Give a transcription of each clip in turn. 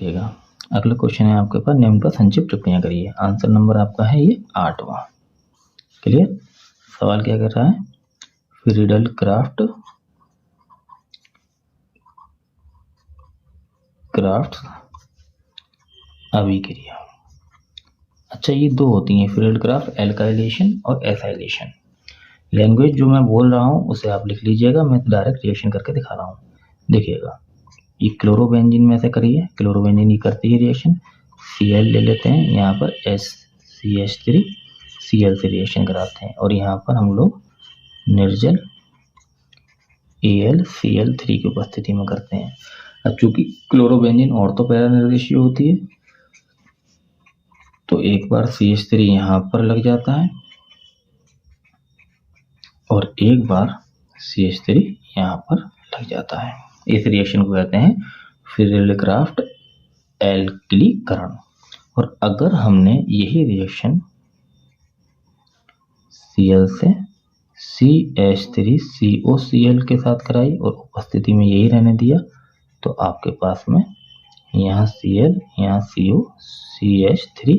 देखिएगा अगला क्वेश्चन है आपके पास, निम्न पर संक्षिप्त टिप्पणियां करिए। आंसर नंबर आपका है ये 8वां। क्लियर। सवाल क्या कर रहा है, फ्रीडल क्राफ्ट अभिक्रिया। अच्छा, ये दो होती हैं, फ्रीडल क्राफ्ट एल्काइलेशन और एसाइलेशन। लैंग्वेज जो मैं बोल रहा हूँ उसे आप लिख लीजिएगा, मैं तो डायरेक्ट रिएक्शन करके दिखा रहा हूँ। देखिएगा, ये क्लोरोबेंजीन में से करिए, क्लोरोबेंजीन ये करती है रिएक्शन, Cl ले लेते हैं, यहाँ पर SCH3 Cl से रिएक्शन कराते हैं और यहाँ पर हम लोग निर्जल AlCl3 की उपस्थिति में करते हैं। अब चूंकि क्लोरोबेंजीन ऑर्थो पैरा निर्देशीय होती है तो एक बार CH3 यहाँ पर लग जाता है और एक बार CH3 यहाँ पर लग जाता है। इस रिएक्शन को कहते हैं फ्रीडल क्राफ्ट एल्किलीकरण। और अगर हमने यही रिएक्शन Cl से CH3COCl के साथ कराई और उपस्थिति में यही रहने दिया तो आपके पास में यहाँ Cl, यहाँ CO, CH3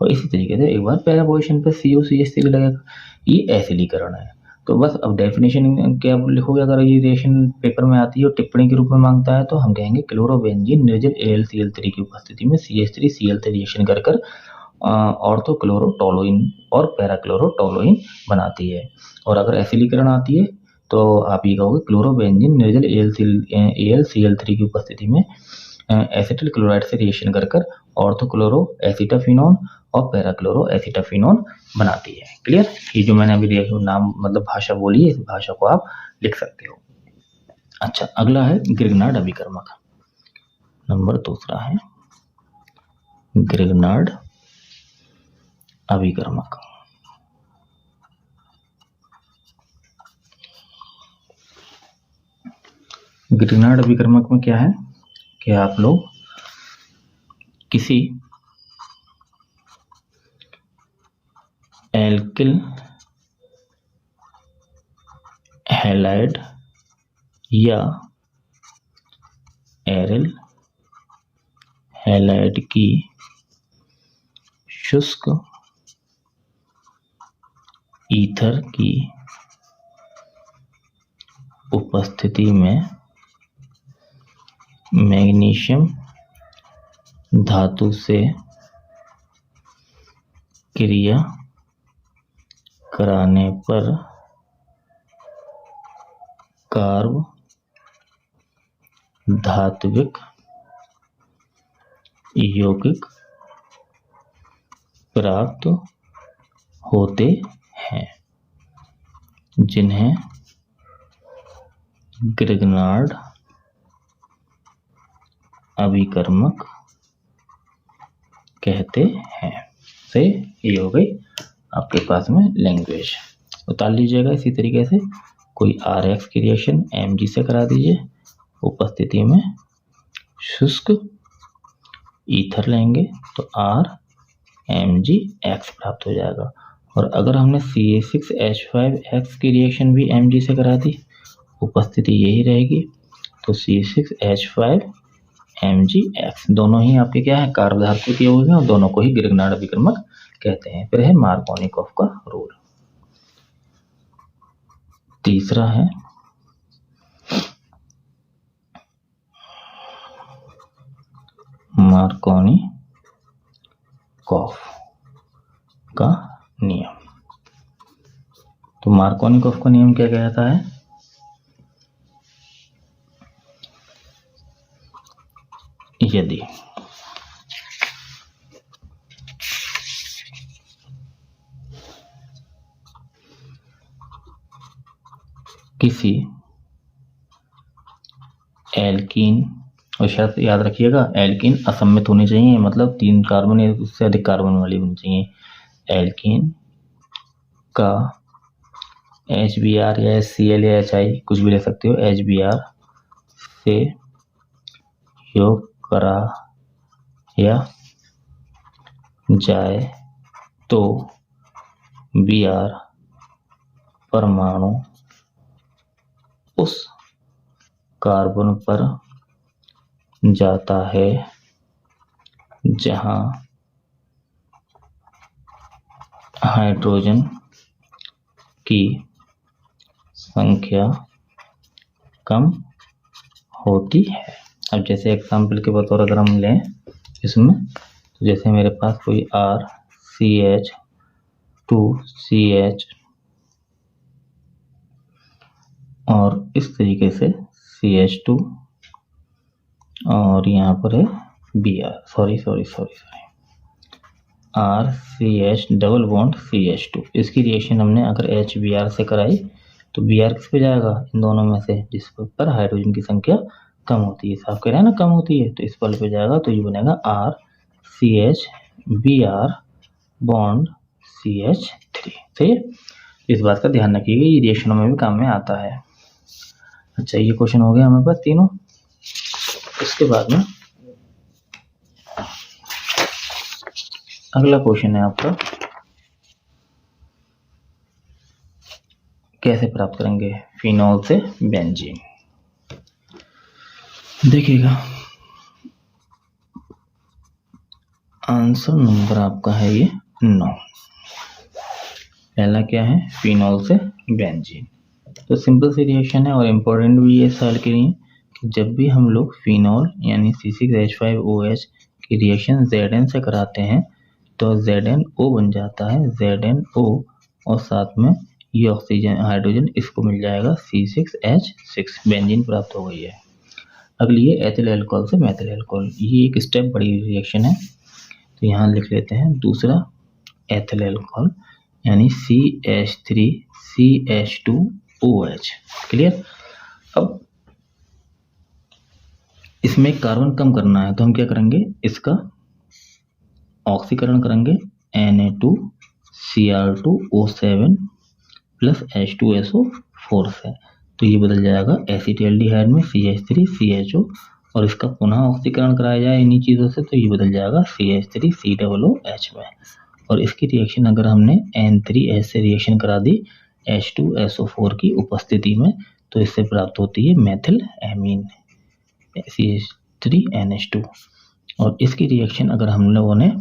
और इसी तरीके से एक बार पहला पोजीशन पे CO CH3 लगेगा। ये एसिडीकरण है। तो बस अब डेफिनेशन क्या लिखोगे, अगर ये रिएक्शन पेपर में आती है और टिप्पणी के रूप में मांगता है तो हम कहेंगे क्लोरोबेंजीन निर्जल AlCl3 की उपस्थिति में CH3Cl से रिएक्शन कर ऑर्थोक्लोरोटोलुइन और पैराक्लोरोटोलुइन बनाती है। और अगर एसिडीकरण आती है तो आप ये कहोगे क्लोरोबेंजीन निर्जल AlCl3 की उपस्थिति में एसिटिल क्लोराइड से रिएक्शन कर ऑर्थोक्लोरो एसिटाफिनोन और पैराक्लोरो एसिटाफिनोन बनाती है। क्लियर। ये जो मैंने अभी नाम मतलब भाषा बोली है, इस भाषा को आप लिख सकते हो। अच्छा, अगला है ग्रिग्नार्ड अभिकर्मक। नंबर दूसरा है ग्रिग्नार्ड अभिकर्मक। ग्रिग्नार्ड अभिकर्मक में क्या है कि आप लोग किसी एल्किल हैलाइड या एरिल हैलाइड की शुष्क ईथर की उपस्थिति में मैग्नीशियम धातु से क्रिया कराने पर कार्ब धात्विक यौगिक प्राप्त होते हैं, जिन्हें ग्रिग्नार्ड अभिकर्मक कहते हैं। से ये हो गई आपके पास में लैंग्वेज। उतार लीजिएगा इसी तरीके से, कोई RX की रिएक्शन Mg से करा दीजिए, उपस्थिति में शुष्क ईथर लेंगे तो RMgX प्राप्त हो जाएगा। और अगर हमने C6H5X की रिएक्शन भी Mg से करा दी, उपस्थिति यही रहेगी तो C6H5MgX। दोनों ही आपके क्या है, कार्ब धातु के यौगिक हैं और दोनों को ही ग्रिग्नार्ड अभिकर्मक कहते हैं। फिर है मार्कोनिकॉफ का रूल। तीसरा है मार्कोनिकॉफ का नियम। तो मार्कोनिकॉफ का नियम क्या कहता है, यदि किसी एल्कीन, और शर्त याद रखिएगा एल्कीन असम्मित होनी चाहिए, मतलब 3 कार्बन या उससे अधिक कार्बन वाली होनी चाहिए। एल्कीन का HBr या HCl या HI कुछ भी ले सकते हो, HBr से योग कराया जाए तो Br परमाणु उस कार्बन पर जाता है जहां हाइड्रोजन की संख्या कम होती है। अब जैसे एग्जाम्पल के बतौर अगर हम लें इसमें, तो जैसे मेरे पास कोई RCH2CH और इस तरीके से CH2 और यहाँ पर है Br, sorry RCH double bond CH2। इसकी रिएक्शन हमने अगर HBr से कराई तो Br किस पे जाएगा, इन दोनों में से जिस पर हाइड्रोजन की संख्या कम होती है, साफ कह रहे हैं ना कम होती है, तो इस पल पे जाएगा तो ये बनेगा RCH बॉन्ड CH3। सही है, इस बात का ध्यान रखिएगा, ये रिएक्शनों में भी काम में आता है। अच्छा, ये क्वेश्चन हो गया हमारे पास तीनों। इसके बाद में अगला क्वेश्चन है आपका, कैसे प्राप्त करेंगे फिनॉल से बेंजीन। देखिएगा आंसर नंबर आपका है ये 9। पहला क्या है, फिनॉल से बेंजीन। तो सिंपल सी रिएक्शन है और इम्पोर्टेंट भी है सवाल के लिए कि जब भी हम लोग फिनॉल यानी C6H5OH की रिएक्शन Zn से कराते हैं तो ZnO बन जाता है, ZnO और साथ में ये ऑक्सीजन हाइड्रोजन इसको मिल जाएगा C6H6, बेंजीन प्राप्त हो गई है। अगली है एथिल अल्कोहल से मेथिल अल्कोहल, ये एक स्टेप बड़ी रिएक्शन है, तो यहाँ लिख लेते हैं दूसरा एथिल अल्कोहल यानी CH3CH2OH। क्लियर। अब इसमें कार्बन कम करना है तो हम क्या करेंगे, इसका ऑक्सीकरण करेंगे Na2Cr2O7 प्लस H2SO4 से, तो ये बदल जाएगा एसिटाल्डिहाइड में CH3CHO और इसका पुनः ऑक्सीकरण कराया जाए इन्हीं चीज़ों से तो ये बदल जाएगा CH3COOH में। और इसकी रिएक्शन अगर हमने N3H से रिएक्शन करा दी H2SO4 की उपस्थिति में तो इससे प्राप्त होती है मेथिल एमीन CH3NH2। और इसकी रिएक्शन अगर हम लोगों ने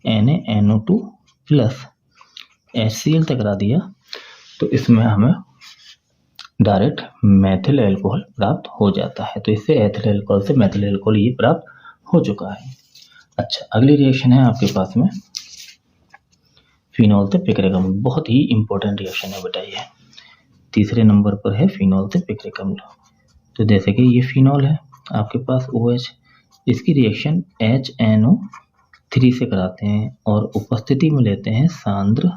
NaNO2 प्लस HCl तक करा दिया तो इसमें हमें डायरेक्ट मेथिल अल्कोहल प्राप्त हो जाता है। तो इससे एथिल अल्कोहल से मेथिल अल्कोहल ये प्राप्त हो चुका है। अच्छा, अगली रिएक्शन है आपके पास में फिनॉल से पिक्रिक अम्ल, बहुत ही इंपॉर्टेंट रिएक्शन है बेटा ये। तीसरे नंबर पर है फिनॉल से पिक्रिक अम्ल। तो जैसे कि ये फिनॉल है आपके पास OH, इसकी रिएक्शन HNO3 से कराते हैं और उपस्थिति में लेते हैं सांद्र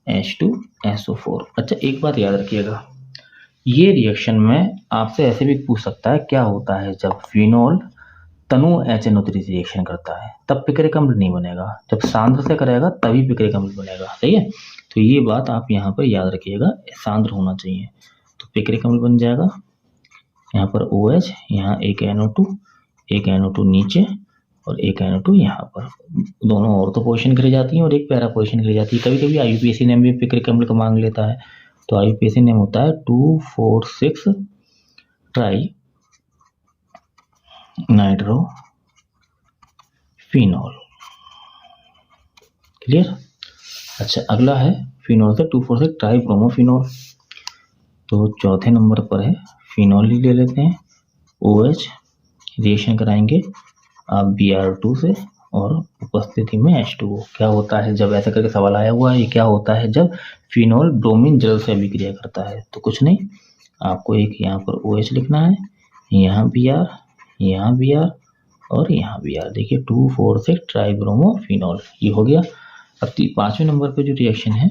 H2SO4। अच्छा, एक बात याद रखिएगा, ये रिएक्शन में आपसे ऐसे भी पूछ सकता है क्या होता है जब फिनॉल तनु HNO3 से रिएक्शन करता है, तब पिक्रिक अम्ल नहीं बनेगा, जब सांद्र से करेगा तभी पिक्रिक अम्ल बनेगा। सही है, तो ये बात आप यहाँ पर याद रखिएगा, सांद्र होना चाहिए। तो पिक्रिक अम्ल बन जाएगा यहाँ पर OH, यहाँ एक NO2 नीचे और एक NO2 यहाँ पर, दोनों ऑर्थो पोजीशन के लिए जाती हैं और एक पैरा पोजीशन के लिए जाती है। कभी कभी IUPAC नेम भी पिक्रिक अम्ल का मांग लेता है, तो IUPAC नेम होता है 2,4,6 ट्राई नाइट्रोफिनॉल। क्लियर। अच्छा, अगला है फिनॉल से 2,4,6 ट्राई ब्रोमोफिनॉल। तो चौथे नंबर पर है फिनॉल ही ले लेते हैं, OH रिएक्शन कराएंगे आप Br2 से और उपस्थिति में H2O। क्या होता है जब ऐसा करके सवाल आया हुआ है, ये क्या होता है जब फिनॉल ब्रोमीन जल से अभिक्रिया करता है, तो कुछ नहीं, आपको एक यहाँ पर OH लिखना है, यहाँ Br, यहाँ Br और यहाँ Br। देखिए 2,4,6 ट्राइब्रोमोफिनॉल, ये हो गया। अब 5वें नंबर पे जो रिएक्शन है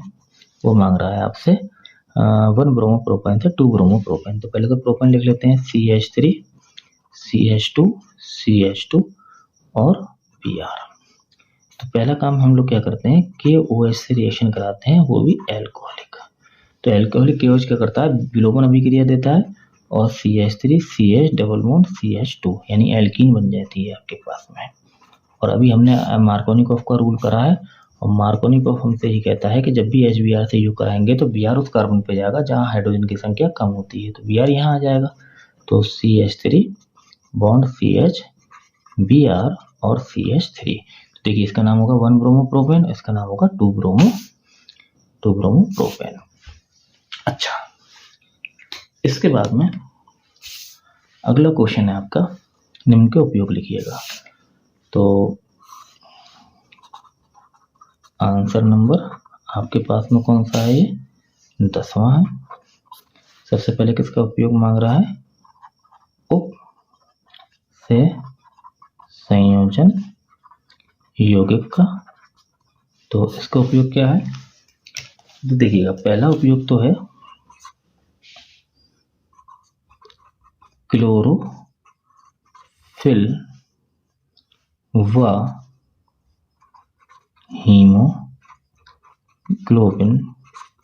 वो मांग रहा है आपसे 1 ब्रोमो प्रोपेन से 2 ब्रोमो प्रोपेन। तो पहले तो प्रोपेन लिख लेते हैं CH3 CH2 CH2 और Br। तो पहला काम हम लोग क्या करते हैं कि OH से रिएक्शन कराते हैं, वो भी एल्कोहलिक। तो एल्कोहलिक KOH क्या करता है, विलोपन अभिक्रिया देता है और CH3 CH double bond CH2 यानी एल्कीन बन जाती है आपके पास में। और अभी हमने मार्कोनिकॉफ का रूल करा है और मार्कोनिकॉफ हमसे ही कहता है कि जब भी HBr से यूज कराएंगे तो Br उस कार्बन पे जाएगा जहाँ हाइड्रोजन की संख्या कम होती है, तो Br यहाँ आ जाएगा। तो CH3 बॉन्ड CH Br और CH3। तो देखिए इसका नाम होगा 1 ब्रोमोप्रोपेन, इसका नाम होगा 2 ब्रोमोप्रोपेन। अच्छा, इसके बाद में अगला क्वेश्चन है आपका, निम्न के उपयोग लिखिएगा। तो आंसर नंबर आपके पास में कौन सा है? ये 10वां है। सबसे पहले किसका उपयोग मांग रहा है? उप से संयोजन यौगिक का। तो इसका उपयोग क्या है? तो देखिएगा, पहला उपयोग तो है क्लोरोफिल व हीमोग्लोबिन,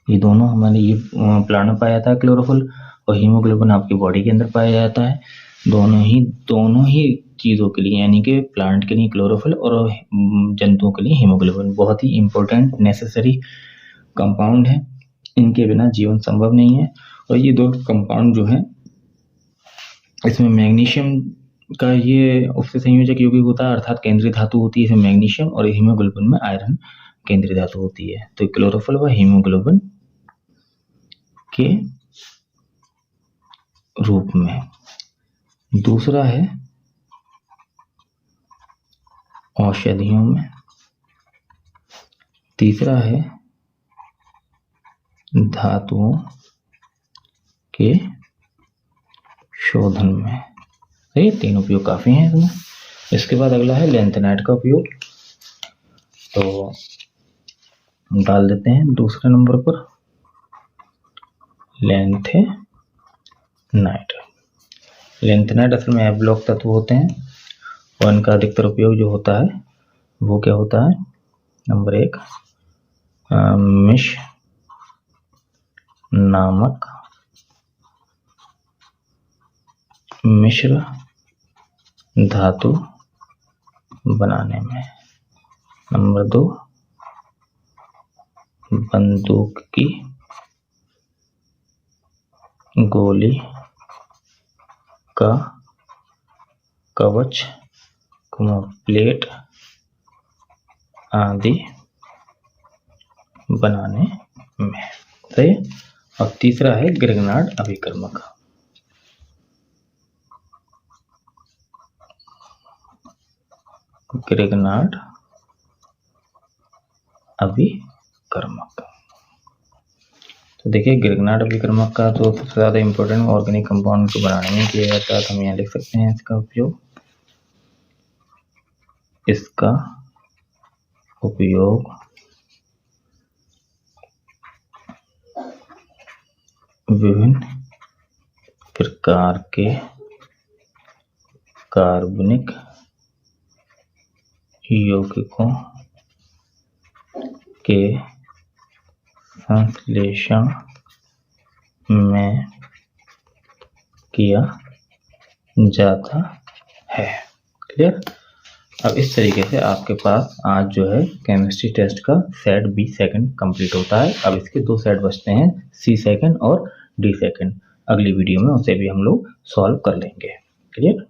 ये दोनों हमारे ये प्लांट में पाया जाता है। क्लोरोफिल और हीमोग्लोबिन आपकी बॉडी के अंदर पाया जाता है। दोनों ही चीज़ों के लिए, यानी कि प्लांट के लिए क्लोरोफिल और जंतुओं के लिए हीमोग्लोबिन बहुत ही इम्पोर्टेंट नेसेसरी कंपाउंड है। इनके बिना जीवन संभव नहीं है। और ये दो कंपाउंड जो है, इसमें मैग्नीशियम का ये उससे संयोजक यौगिक होता है, अर्थात केंद्रीय धातु होती है इसमें मैग्नीशियम, और हीमोग्लोबिन में आयरन केंद्रीय धातु होती है। तो क्लोरोफिल व हीमोग्लोबिन के रूप में। दूसरा है औषधियों में। तीसरा है धातुओं के शोधन में। ये 3 उपयोग काफी हैं इसमें। इसके बाद अगला है लैंथेनाइट का उपयोग। तो डाल देते हैं दूसरे नंबर पर लैंथेनाइट। लैंथेनाइट असल में ब्लॉक तत्व होते हैं और इनका अधिकतर उपयोग जो होता है वो क्या होता है? नंबर 1, मिश नामक मिश्र धातु बनाने में। नंबर 2, बंदूक की गोली का कवच, प्लेट आदि बनाने में। सही। और तीसरा है ग्रिग्नार्ड अभिकर्मक। ग्रिग्नार्ड अभिकर्मक। तो देखिए, ग्रिग्नार्ड अभिकर्मक का तो सबसे ज़्यादा इम्पोर्टेंट ऑर्गेनिक कंपाउंड को बनाने में किया जाता है। तो हम यहाँ लिख सकते हैं इसका उपयोग विभिन्न प्रकार के कार्बनिक यौगिकों के संश्लेषण में किया जाता है। क्लियर? अब इस तरीके से आपके पास आज जो है केमिस्ट्री टेस्ट का सेट बी सेकंड कंप्लीट होता है। अब इसके 2 सेट बचते हैं, सी सेकंड और डी सेकंड। अगली वीडियो में उसे भी हम लोग सॉल्व कर लेंगे। क्लियर?